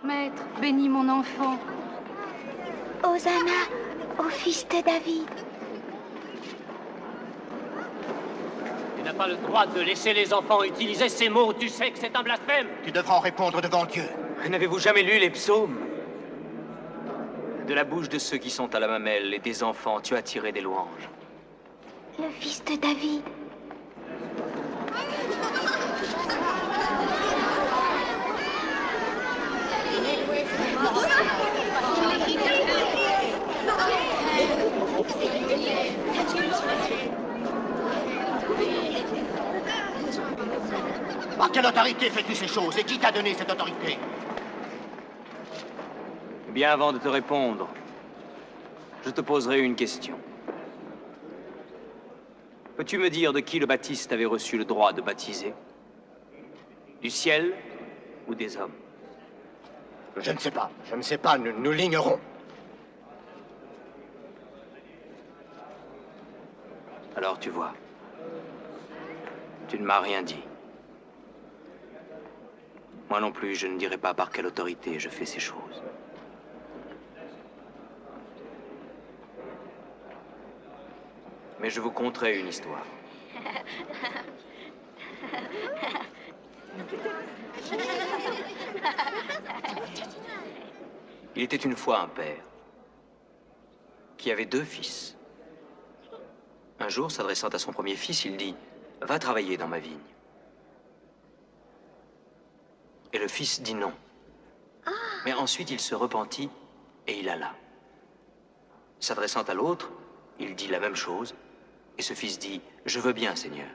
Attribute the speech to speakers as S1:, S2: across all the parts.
S1: Maître, bénis mon enfant.
S2: Hosanna au fils de David.
S3: Tu n'as pas le droit de laisser les enfants utiliser ces mots. Tu sais que c'est un blasphème.
S4: Tu devras en répondre devant Dieu.
S5: N'avez-vous jamais lu les psaumes? De la bouche de ceux qui sont à la mamelle et des enfants, tu as tiré des louanges.
S2: Le fils de David.
S4: Par quelle autorité fais-tu ces choses et qui t'a donné cette autorité?
S5: Bien avant de te répondre, je te poserai une question. Peux-tu me dire de qui le Baptiste avait reçu le droit de baptiser? Du ciel ou des hommes?
S4: Je ne sais pas. Je ne sais pas. Nous l'ignorons.
S5: Alors tu vois, tu ne m'as rien dit. Moi non plus, je ne dirai pas par quelle autorité je fais ces choses. Mais je vous conterai une histoire. Il était une fois un père qui avait 2 fils. Un jour, s'adressant à son premier fils, il dit « Va travailler dans ma vigne ». Et le fils dit non. Mais ensuite, il se repentit et il alla. S'adressant à l'autre, il dit la même chose. Et ce fils dit « Je veux bien, Seigneur ».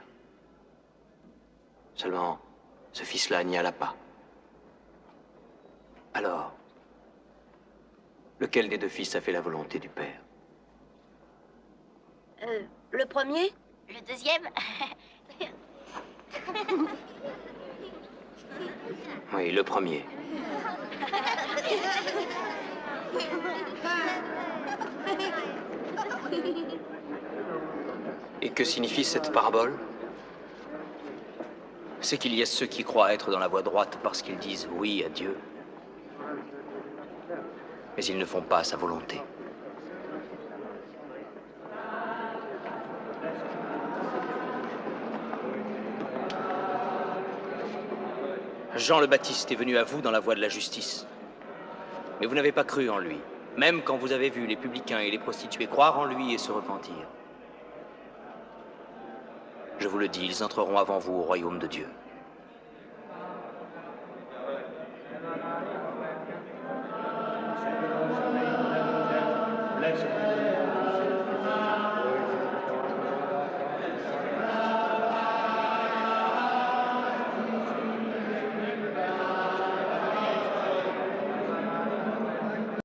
S5: Seulement, ce fils-là n'y alla pas. Alors, lequel des 2 fils a fait la volonté du père?
S2: Le premier?
S6: Le deuxième?
S5: Oui, le premier. Et que signifie cette parabole? C'est qu'il y a ceux qui croient être dans la voie droite parce qu'ils disent oui à Dieu, mais ils ne font pas sa volonté. Jean le Baptiste est venu à vous dans la voie de la justice. Mais vous n'avez pas cru en lui, même quand vous avez vu les publicains et les prostituées croire en lui et se repentir. Je vous le dis, ils entreront avant vous au royaume de Dieu.
S7: Bless